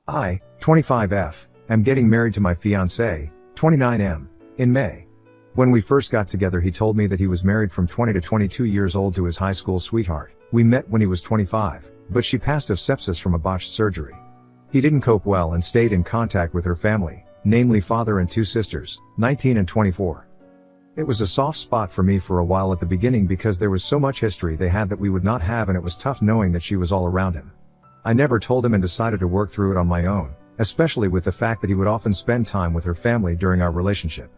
I, 25F, am getting married to my fiancé, 29M, in May. When we first got together he told me that he was married from 20 to 22 years old to his high school sweetheart. We met when he was 25, but she passed of sepsis from a botched surgery. He didn't cope well and stayed in contact with her family, namely father and two sisters, 19 and 24. It was a soft spot for me for a while at the beginning because there was so much history they had that we would not have, and it was tough knowing that she was all around him. I never told him and decided to work through it on my own, especially with the fact that he would often spend time with her family during our relationship.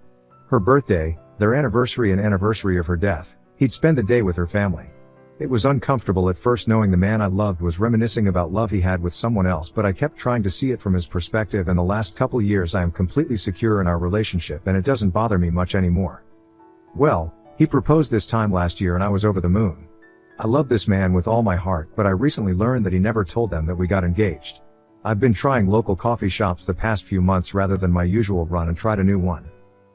Her birthday, their anniversary and anniversary of her death, he'd spend the day with her family. It was uncomfortable at first knowing the man I loved was reminiscing about love he had with someone else, but I kept trying to see it from his perspective, and the last couple years I am completely secure in our relationship and it doesn't bother me much anymore. Well, he proposed this time last year and I was over the moon. I love this man with all my heart, but I recently learned that he never told them that we got engaged. I've been trying local coffee shops the past few months rather than my usual run and tried a new one.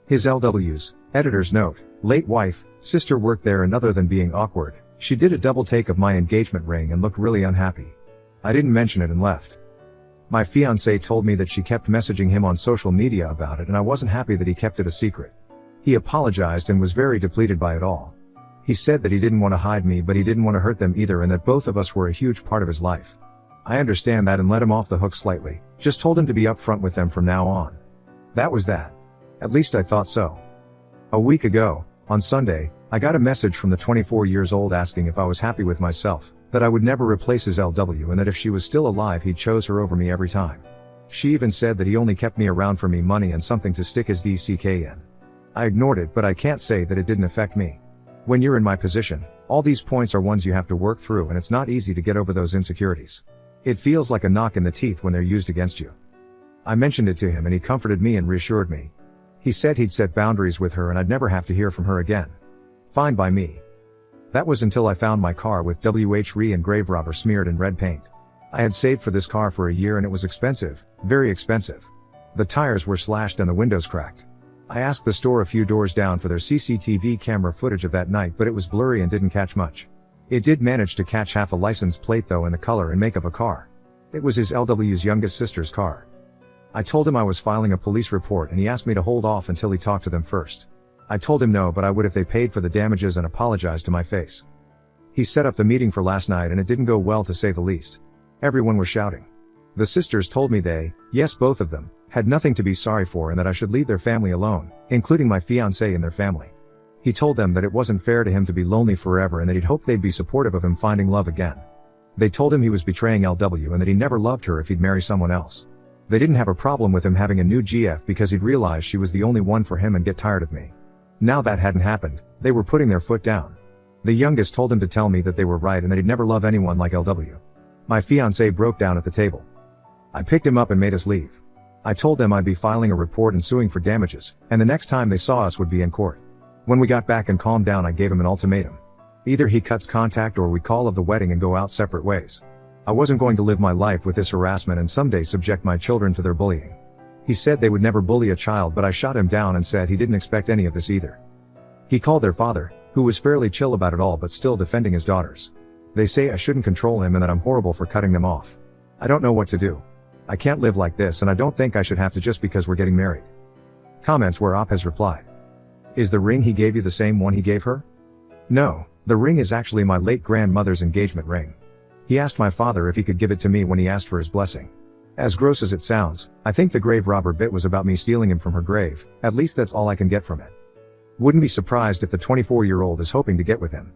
His LW's, editor's note, late wife, sister worked there, and other than being awkward, she did a double take of my engagement ring and looked really unhappy. I didn't mention it and left. My fiancé told me that she kept messaging him on social media about it and I wasn't happy that he kept it a secret. He apologized and was very depleted by it all. He said that he didn't want to hide me, but he didn't want to hurt them either, and that both of us were a huge part of his life. I understand that and let him off the hook slightly, just told him to be upfront with them from now on. That was that. At least I thought so. A week ago, on Sunday, I got a message from the 24 years old asking if I was happy with myself, that I would never replace his LW, and that if she was still alive he'd chose her over me every time. She even said that he only kept me around for me money and something to stick his DCK in. I ignored it, but I can't say that it didn't affect me. When you're in my position, all these points are ones you have to work through, and it's not easy to get over those insecurities. It feels like a knock in the teeth when they're used against you. I mentioned it to him and he comforted me and reassured me. He said he'd set boundaries with her and I'd never have to hear from her again. Fine by me. That was until I found my car with WH-RE and grave robber smeared in red paint. I had saved for this car for a year and it was expensive, very expensive. The tires were slashed and the windows cracked. I asked the store a few doors down for their CCTV camera footage of that night, but it was blurry and didn't catch much. It did manage to catch half a license plate though, and the color and make of a car. It was his LW's youngest sister's car. I told him I was filing a police report and he asked me to hold off until he talked to them first. I told him no, but I would if they paid for the damages and apologized to my face. He set up the meeting for last night and it didn't go well, to say the least. Everyone was shouting. The sisters told me they, yes both of them, had nothing to be sorry for and that I should leave their family alone, including my fiancé and their family. He told them that it wasn't fair to him to be lonely forever and that he'd hoped they'd be supportive of him finding love again. They told him he was betraying LW and that he never loved her if he'd marry someone else. They didn't have a problem with him having a new GF because he'd realized she was the only one for him and get tired of me. Now that hadn't happened, they were putting their foot down. The youngest told him to tell me that they were right and that he'd never love anyone like LW. My fiancé broke down at the table. I picked him up and made us leave. I told them I'd be filing a report and suing for damages, and the next time they saw us would be in court. When we got back and calmed down, I gave him an ultimatum. Either he cuts contact or we call off the wedding and go out separate ways. I wasn't going to live my life with this harassment and someday subject my children to their bullying. He said they would never bully a child, but I shot him down and said he didn't expect any of this either. He called their father, who was fairly chill about it all but still defending his daughters. They say I shouldn't control him and that I'm horrible for cutting them off. I don't know what to do. I can't live like this and I don't think I should have to just because we're getting married. Comments where Op has replied. Is the ring he gave you the same one he gave her? No, the ring is actually my late grandmother's engagement ring. He asked my father if he could give it to me when he asked for his blessing. As gross as it sounds, I think the grave robber bit was about me stealing him from her grave, at least that's all I can get from it. Wouldn't be surprised if the 24-year-old is hoping to get with him.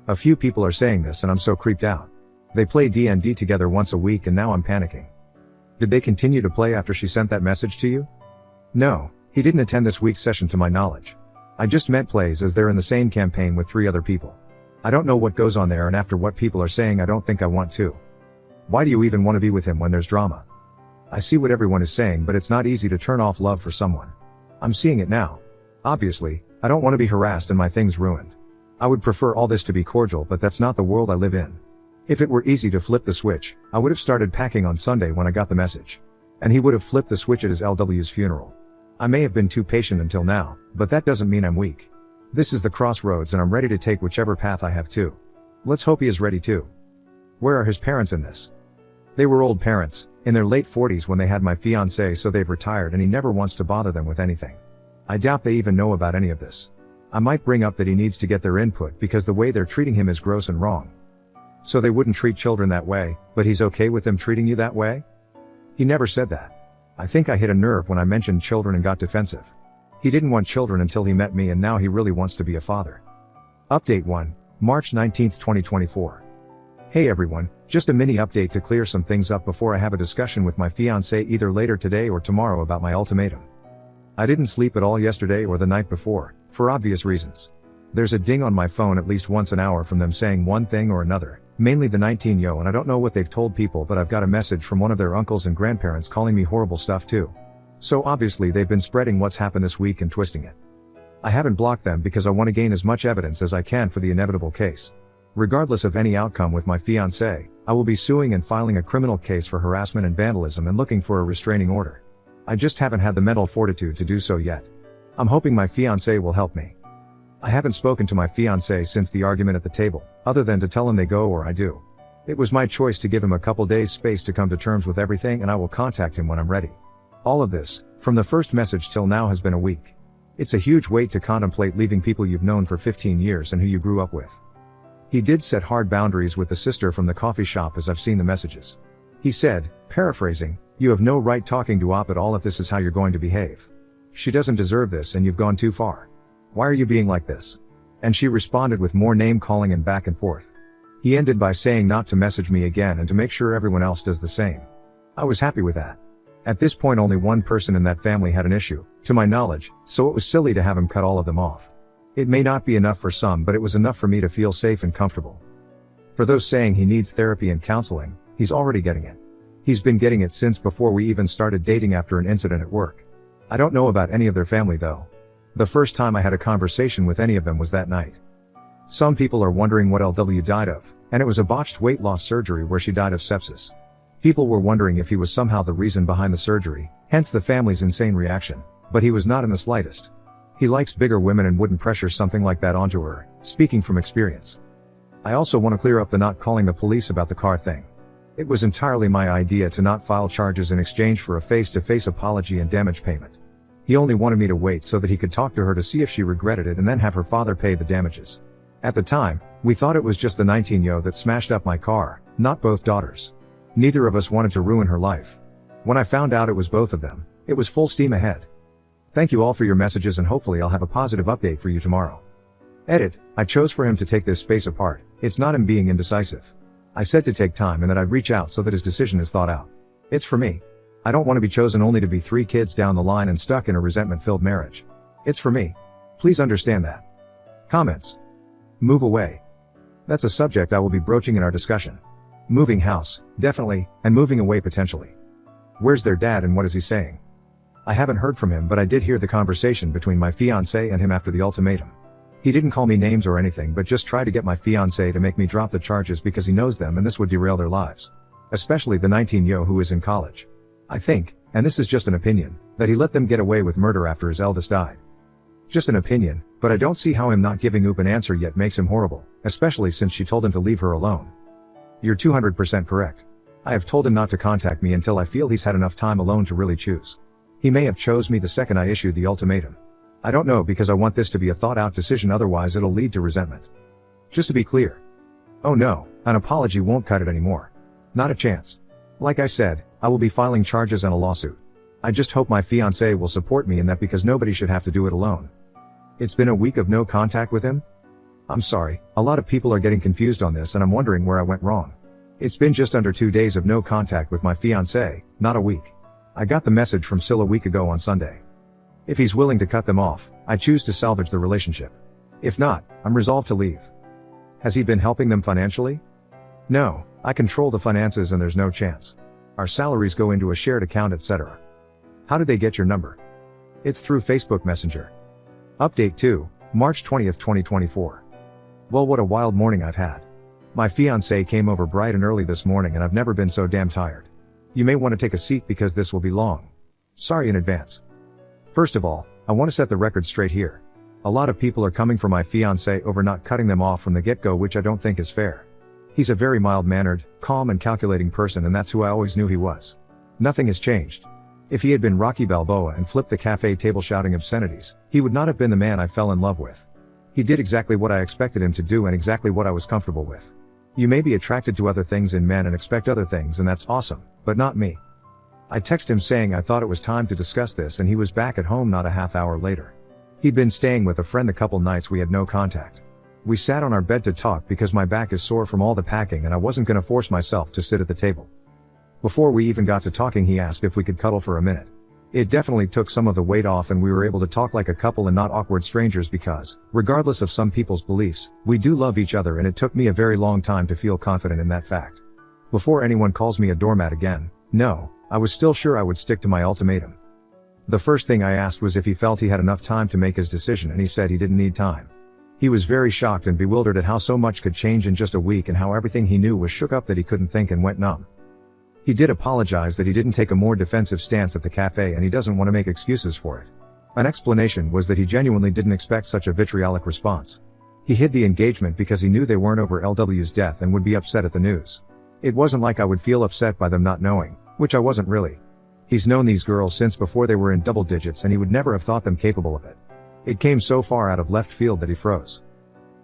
A few people are saying this and I'm so creeped out. They play D&D together once a week and now I'm panicking. Did they continue to play after she sent that message to you? No, he didn't attend this week's session to my knowledge. I just meant plays as they're in the same campaign with 3 other people. I don't know what goes on there, and after what people are saying I don't think I want to. Why do you even want to be with him when there's drama? I see what everyone is saying, but it's not easy to turn off love for someone. I'm seeing it now. Obviously, I don't want to be harassed and my things ruined. I would prefer all this to be cordial, but that's not the world I live in. If it were easy to flip the switch, I would have started packing on Sunday when I got the message. And he would have flipped the switch at his LW's funeral. I may have been too patient until now, but that doesn't mean I'm weak. This is the crossroads and I'm ready to take whichever path I have to. Let's hope he is ready too. Where are his parents in this? They were old parents, In their late 40s when they had my fiancé, so they've retired and he never wants to bother them with anything. I doubt they even know about any of this. I might bring up that he needs to get their input because the way they're treating him is gross and wrong. So they wouldn't treat children that way, but he's okay with them treating you that way? He never said that. I think I hit a nerve when I mentioned children and got defensive. He didn't want children until he met me, and now he really wants to be a father. Update 1, March 19, 2024. Hey everyone, just a mini update to clear some things up before I have a discussion with my fiancé either later today or tomorrow about my ultimatum. I didn't sleep at all yesterday or the night before, for obvious reasons. There's a ding on my phone at least once an hour from them saying one thing or another, mainly the 19-yo, and I don't know what they've told people, but I've got a message from one of their uncles and grandparents calling me horrible stuff too. So obviously they've been spreading what's happened this week and twisting it. I haven't blocked them because I want to gain as much evidence as I can for the inevitable case. Regardless of any outcome with my fiancé, I will be suing and filing a criminal case for harassment and vandalism and looking for a restraining order. I just haven't had the mental fortitude to do so yet. I'm hoping my fiancé will help me. I haven't spoken to my fiancé since the argument at the table, other than to tell him they go or I do. It was my choice to give him a couple days space to come to terms with everything, and I will contact him when I'm ready. All of this, from the first message till now, has been a week. It's a huge weight to contemplate leaving people you've known for 15 years and who you grew up with. He did set hard boundaries with the sister from the coffee shop, as I've seen the messages. He said, paraphrasing, "You have no right talking to Op at all if this is how you're going to behave. She doesn't deserve this and you've gone too far. Why are you being like this?" And she responded with more name calling and back and forth. He ended by saying not to message me again and to make sure everyone else does the same. I was happy with that. At this point only one person in that family had an issue, to my knowledge, so it was silly to have him cut all of them off. It may not be enough for some, but it was enough for me to feel safe and comfortable. For those saying he needs therapy and counseling, he's already getting it. He's been getting it since before we even started dating after an incident at work. I don't know about any of their family though. The first time I had a conversation with any of them was that night. Some people are wondering what LW died of, and it was a botched weight loss surgery where she died of sepsis. People were wondering if he was somehow the reason behind the surgery, hence the family's insane reaction, but he was not in the slightest. He likes bigger women and wouldn't pressure something like that onto her, speaking from experience. I also want to clear up the not calling the police about the car thing. It was entirely my idea to not file charges in exchange for a face-to-face apology and damage payment. He only wanted me to wait so that he could talk to her to see if she regretted it and then have her father pay the damages. At the time, we thought it was just the 19-yo that smashed up my car, not both daughters. Neither of us wanted to ruin her life. When I found out it was both of them, it was full steam ahead. Thank you all for your messages, and hopefully I'll have a positive update for you tomorrow. Edit, I chose for him to take this space apart. It's not him being indecisive. I said to take time and that I'd reach out so that his decision is thought out. It's for me. I don't want to be chosen only to be 3 kids down the line and stuck in a resentment-filled marriage. It's for me. Please understand that. Comments. Move away. That's a subject I will be broaching in our discussion. Moving house, definitely, and moving away potentially. Where's their dad and what is he saying? I haven't heard from him, but I did hear the conversation between my fiancé and him after the ultimatum. He didn't call me names or anything, but just tried to get my fiancé to make me drop the charges because he knows them and this would derail their lives. Especially the 19-yo who is in college. I think, and this is just an opinion, that he let them get away with murder after his eldest died. Just an opinion, but I don't see how him not giving Oop an answer yet makes him horrible, especially since she told him to leave her alone. You're 200% correct. I have told him not to contact me until I feel he's had enough time alone to really choose. He may have chose me the second I issued the ultimatum. I don't know, because I want this to be a thought-out decision, otherwise it'll lead to resentment. Just to be clear. Oh no, an apology won't cut it anymore. Not a chance. Like I said, I will be filing charges and a lawsuit. I just hope my fiancé will support me in that, because nobody should have to do it alone. It's been a week of no contact with him? I'm sorry, a lot of people are getting confused on this and I'm wondering where I went wrong. It's been just under 2 days of no contact with my fiancé, not a week. I got the message from Sil a week ago on Sunday. If he's willing to cut them off, I choose to salvage the relationship. If not, I'm resolved to leave. Has he been helping them financially? No, I control the finances and there's no chance. Our salaries go into a shared account, etc. How did they get your number? It's through Facebook Messenger. Update 2, March 20th, 2024. Well, what a wild morning I've had. My fiancé came over bright and early this morning and I've never been so damn tired. You may want to take a seat because this will be long. Sorry in advance. First of all, I want to set the record straight here. A lot of people are coming for my fiancé over not cutting them off from the get-go, which I don't think is fair. He's a very mild-mannered, calm and calculating person, and that's who I always knew he was. Nothing has changed. If he had been Rocky Balboa and flipped the cafe table shouting obscenities, he would not have been the man I fell in love with. He did exactly what I expected him to do and exactly what I was comfortable with. You may be attracted to other things in men and expect other things, and that's awesome, but not me. I texted him saying I thought it was time to discuss this, and he was back at home not a half hour later. He'd been staying with a friend the couple nights we had no contact. We sat on our bed to talk because my back is sore from all the packing and I wasn't gonna force myself to sit at the table. Before we even got to talking, he asked if we could cuddle for a minute. It definitely took some of the weight off and we were able to talk like a couple and not awkward strangers because, regardless of some people's beliefs, we do love each other, and it took me a very long time to feel confident in that fact. Before anyone calls me a doormat again, no, I was still sure I would stick to my ultimatum. The first thing I asked was if he felt he had enough time to make his decision, and he said he didn't need time. He was very shocked and bewildered at how so much could change in just a week and how everything he knew was shook up that he couldn't think and went numb. He did apologize that he didn't take a more defensive stance at the cafe and he doesn't want to make excuses for it. An explanation was that he genuinely didn't expect such a vitriolic response. He hid the engagement because he knew they weren't over LW's death and would be upset at the news. It wasn't like I would feel upset by them not knowing, which I wasn't really. He's known these girls since before they were in double digits and he would never have thought them capable of it. It came so far out of left field that he froze.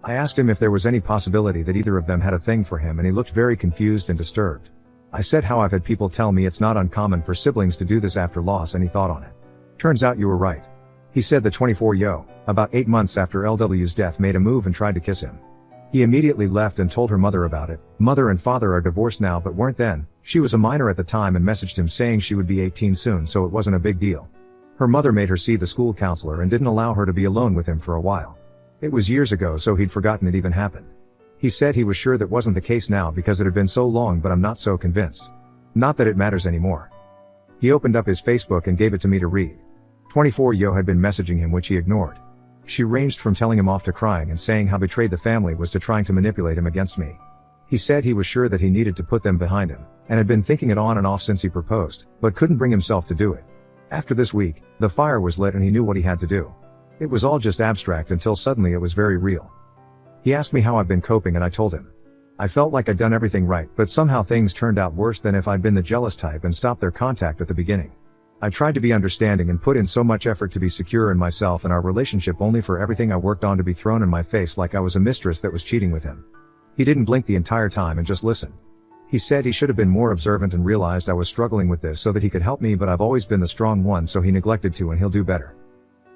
I asked him if there was any possibility that either of them had a thing for him, and he looked very confused and disturbed. I said how I've had people tell me it's not uncommon for siblings to do this after loss, and he thought on it. Turns out you were right. He said the 24-yo, about 8 months after LW's death, made a move and tried to kiss him. He immediately left and told her mother about it. Mother and father are divorced now but weren't then. She was a minor at the time and messaged him saying she would be 18 soon, so it wasn't a big deal. Her mother made her see the school counselor and didn't allow her to be alone with him for a while. It was years ago, so he'd forgotten it even happened. He said he was sure that wasn't the case now because it had been so long, but I'm not so convinced. Not that it matters anymore. He opened up his Facebook and gave it to me to read. 24-yo had been messaging him, which he ignored. She ranged from telling him off to crying and saying how betrayed the family was to trying to manipulate him against me. He said he was sure that he needed to put them behind him, and had been thinking it on and off since he proposed, but couldn't bring himself to do it. After this week, the fire was lit and he knew what he had to do. It was all just abstract until suddenly it was very real. He asked me how I've been coping and I told him. I felt like I'd done everything right, but somehow things turned out worse than if I'd been the jealous type and stopped their contact at the beginning. I tried to be understanding and put in so much effort to be secure in myself and our relationship, only for everything I worked on to be thrown in my face like I was a mistress that was cheating with him. He didn't blink the entire time and just listened. He said he should have been more observant and realized I was struggling with this so that he could help me, but I've always been the strong one, so he neglected to, and he'll do better.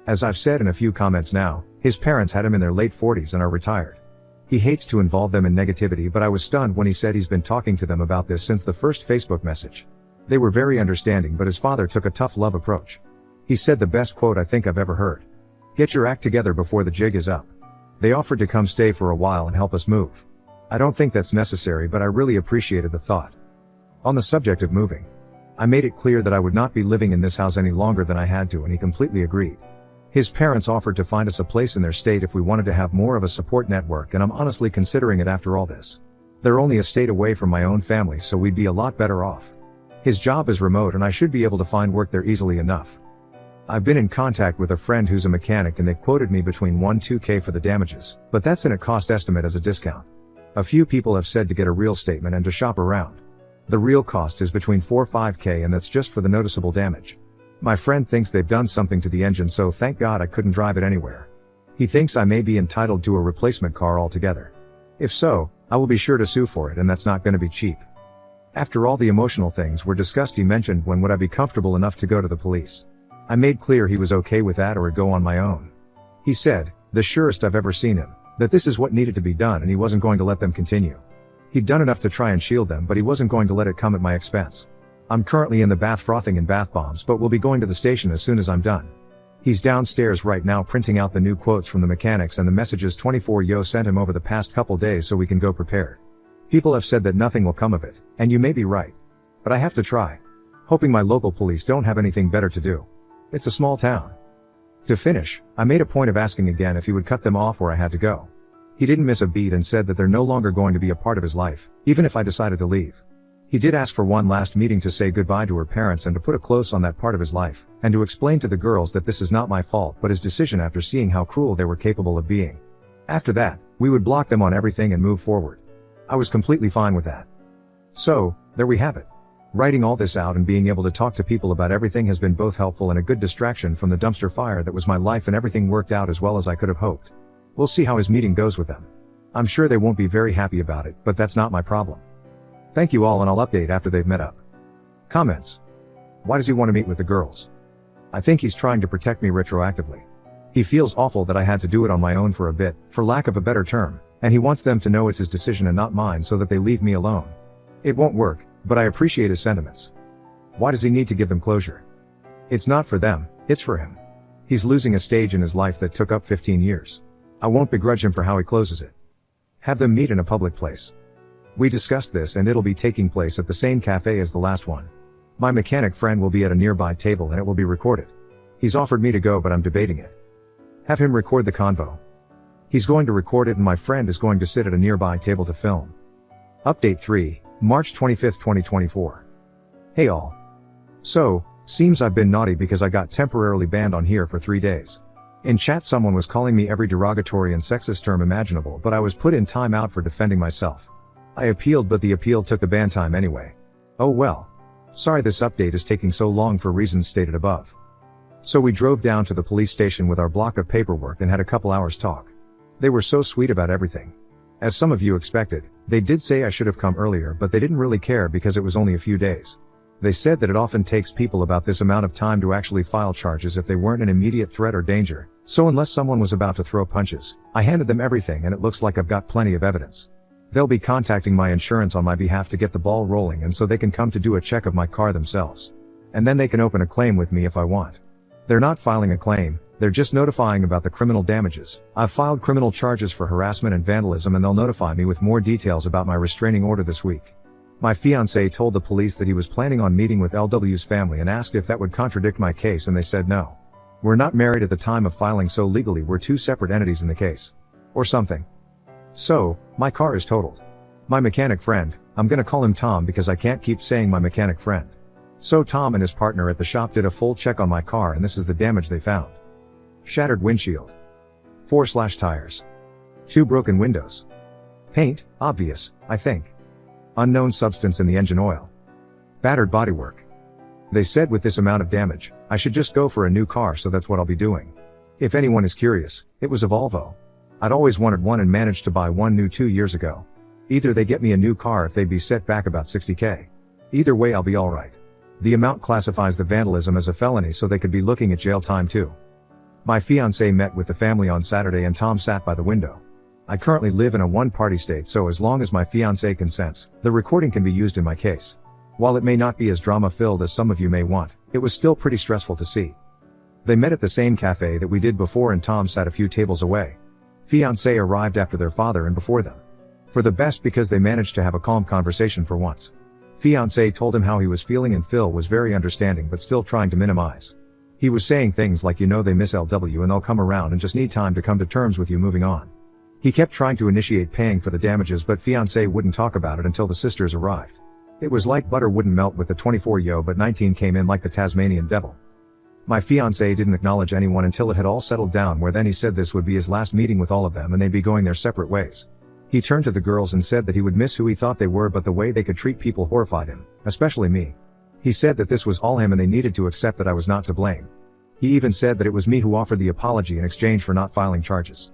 As I've said in a few comments now, his parents had him in their late 40s and are retired. He hates to involve them in negativity, but I was stunned when he said he's been talking to them about this since the first Facebook message. They were very understanding, but his father took a tough love approach. He said the best quote I think I've ever heard. "Get your act together before the jig is up." They offered to come stay for a while and help us move. I don't think that's necessary, but I really appreciated the thought. On the subject of moving, I made it clear that I would not be living in this house any longer than I had to, and he completely agreed. His parents offered to find us a place in their state if we wanted to have more of a support network, and I'm honestly considering it after all this. They're only a state away from my own family, so we'd be a lot better off. His job is remote and I should be able to find work there easily enough. I've been in contact with a friend who's a mechanic and they've quoted me between 1-2K for the damages, but that's in a cost estimate as a discount. A few people have said to get a real statement and to shop around. The real cost is between 4-5K, and that's just for the noticeable damage. My friend thinks they've done something to the engine, so thank God I couldn't drive it anywhere. He thinks I may be entitled to a replacement car altogether. If so, I will be sure to sue for it, and that's not going to be cheap. After all the emotional things were discussed, he mentioned when would I be comfortable enough to go to the police. I made clear he was okay with that or I'd go on my own. He said, the surest I've ever seen him, that this is what needed to be done and he wasn't going to let them continue. He'd done enough to try and shield them, but he wasn't going to let it come at my expense. I'm currently in the bath frothing in bath bombs, but will be going to the station as soon as I'm done. He's downstairs right now printing out the new quotes from the mechanics and the messages 24-yo sent him over the past couple days so we can go prepared. People have said that nothing will come of it, and you may be right. But I have to try. Hoping my local police don't have anything better to do. It's a small town. To finish, I made a point of asking again if he would cut them off where I had to go. He didn't miss a beat and said that they're no longer going to be a part of his life, even if I decided to leave. He did ask for one last meeting to say goodbye to her parents and to put a close on that part of his life, and to explain to the girls that this is not my fault but his decision after seeing how cruel they were capable of being. After that, we would block them on everything and move forward. I was completely fine with that. So, there we have it. Writing all this out and being able to talk to people about everything has been both helpful and a good distraction from the dumpster fire that was my life, and everything worked out as well as I could have hoped. We'll see how his meeting goes with them. I'm sure they won't be very happy about it, but that's not my problem. Thank you all, and I'll update after they've met up. Comments. Why does he want to meet with the girls? I think he's trying to protect me retroactively. He feels awful that I had to do it on my own for a bit, for lack of a better term, and he wants them to know it's his decision and not mine so that they leave me alone. It won't work, but I appreciate his sentiments. Why does he need to give them closure? It's not for them, it's for him. He's losing a stage in his life that took up 15 years. I won't begrudge him for how he closes it. Have them meet in a public place. We discussed this, and it'll be taking place at the same cafe as the last one. My mechanic friend will be at a nearby table and it will be recorded. He's offered me to go, but I'm debating it. Have him record the convo. He's going to record it and my friend is going to sit at a nearby table to film. Update 3, March 25, 2024. Hey all. So, seems I've been naughty because I got temporarily banned on here for 3 days. In chat someone was calling me every derogatory and sexist term imaginable, but I was put in timeout for defending myself. I appealed, but the appeal took the ban time anyway. Oh well. Sorry this update is taking so long for reasons stated above. So we drove down to the police station with our block of paperwork and had a couple hours talk. They were so sweet about everything. As some of you expected, they did say I should have come earlier, but they didn't really care because it was only a few days. They said that it often takes people about this amount of time to actually file charges if they weren't an immediate threat or danger, so unless someone was about to throw punches, I handed them everything and it looks like I've got plenty of evidence. They'll be contacting my insurance on my behalf to get the ball rolling, and so they can come to do a check of my car themselves. And then they can open a claim with me if I want. They're not filing a claim, they're just notifying about the criminal damages. I've filed criminal charges for harassment and vandalism, and they'll notify me with more details about my restraining order this week. My fiancé told the police that he was planning on meeting with LW's family and asked if that would contradict my case, and they said no. We're not married at the time of filing, so legally we're two separate entities in the case. Or something. So, my car is totaled. My mechanic friend, I'm gonna call him Tom because I can't keep saying my mechanic friend. So Tom and his partner at the shop did a full check on my car, and this is the damage they found. Shattered windshield. 4 slashed tires. 2 broken windows. Paint, obvious, I think. Unknown substance in the engine oil. Battered bodywork. They said with this amount of damage, I should just go for a new car, so that's what I'll be doing. If anyone is curious, it was a Volvo. I'd always wanted one and managed to buy one new 2 years ago. Either they get me a new car if they'd be set back about 60k. Either way I'll be alright. The amount classifies the vandalism as a felony, so they could be looking at jail time too. My fiancé met with the family on Saturday and Tom sat by the window. I currently live in a one-party state, so as long as my fiancé consents, the recording can be used in my case. While it may not be as drama-filled as some of you may want, it was still pretty stressful to see. They met at the same cafe that we did before, and Tom sat a few tables away. Fiancé arrived after their father and before them. For the best, because they managed to have a calm conversation for once. Fiancé told him how he was feeling, and Phil was very understanding but still trying to minimize. He was saying things like, you know, they miss LW and they'll come around and just need time to come to terms with you moving on. He kept trying to initiate paying for the damages, but fiancé wouldn't talk about it until the sisters arrived. It was like butter wouldn't melt with the 24 but 19 came in like the Tasmanian devil. My fiancé didn't acknowledge anyone until it had all settled down, where then he said this would be his last meeting with all of them and they'd be going their separate ways. He turned to the girls and said that he would miss who he thought they were, but the way they could treat people horrified him, especially me. He said that this was all him and they needed to accept that I was not to blame. He even said that it was me who offered the apology in exchange for not filing charges.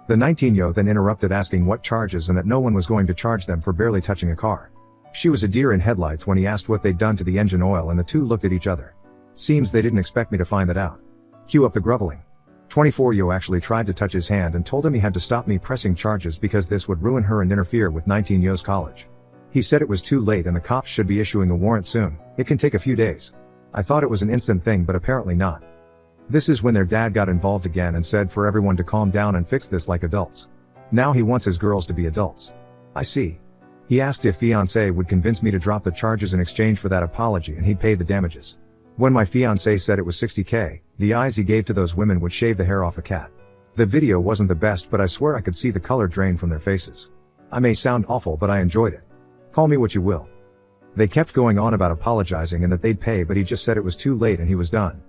The 19 then interrupted asking what charges and that no one was going to charge them for barely touching a car. She was a deer in headlights when he asked what they'd done to the engine oil, and the two looked at each other. Seems they didn't expect me to find that out. Cue up the groveling. 24 actually tried to touch his hand and told him he had to stop me pressing charges because this would ruin her and interfere with 19's college. He said it was too late and the cops should be issuing a warrant soon. It can take a few days. I thought it was an instant thing, but apparently not. This is when their dad got involved again and said for everyone to calm down and fix this like adults. Now he wants his girls to be adults. I see. He asked if fiancé would convince me to drop the charges in exchange for that apology and he'd pay the damages. When my fiancé said it was 60k, the eyes he gave to those women would shave the hair off a cat. The video wasn't the best, but I swear I could see the color drain from their faces. I may sound awful, but I enjoyed it. Call me what you will. They kept going on about apologizing and that they'd pay, but he just said it was too late and he was done.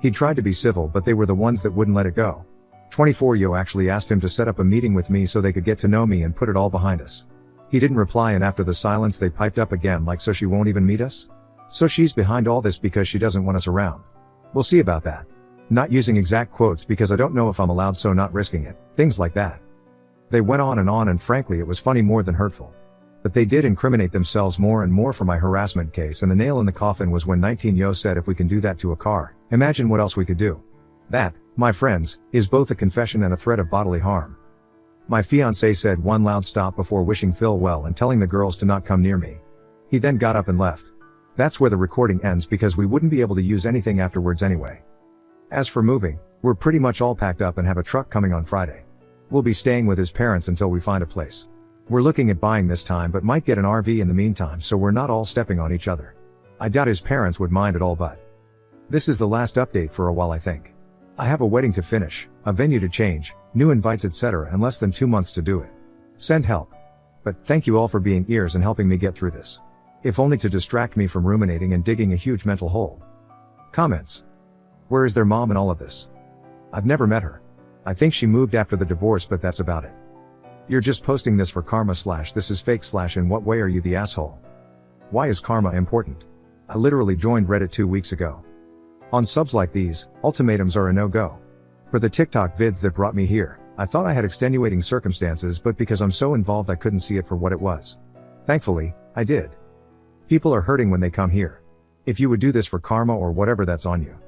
He tried to be civil, but they were the ones that wouldn't let it go. 24 actually asked him to set up a meeting with me so they could get to know me and put it all behind us. He didn't reply, and after the silence they piped up again like, so she won't even meet us? So she's behind all this because she doesn't want us around. We'll see about that. Not using exact quotes because I don't know if I'm allowed, so not risking it. Things like that. They went on and frankly it was funny more than hurtful. But they did incriminate themselves more and more for my harassment case, and the nail in the coffin was when 19-yo said if we can do that to a car, imagine what else we could do. That, my friends, is both a confession and a threat of bodily harm. My fiancé said one loud stop before wishing Phil well and telling the girls to not come near me. He then got up and left. That's where the recording ends because we wouldn't be able to use anything afterwards anyway. As for moving, we're pretty much all packed up and have a truck coming on Friday. We'll be staying with his parents until we find a place. We're looking at buying this time but might get an RV in the meantime so we're not all stepping on each other. I doubt his parents would mind at all, but this is the last update for a while I think. I have a wedding to finish, a venue to change, new invites etc. and less than 2 months to do it. Send help. But thank you all for being ears and helping me get through this. If only to distract me from ruminating and digging a huge mental hole. Comments. Where is their mom in all of this? I've never met her. I think she moved after the divorce, but that's about it. You're just posting this for karma / this is fake / in what way are you the asshole? Why is karma important? I literally joined Reddit 2 weeks ago. On subs like these, ultimatums are a no-go. For the TikTok vids that brought me here, I thought I had extenuating circumstances, but because I'm so involved I couldn't see it for what it was. Thankfully, I did. People are hurting when they come here. If you would do this for karma or whatever, that's on you.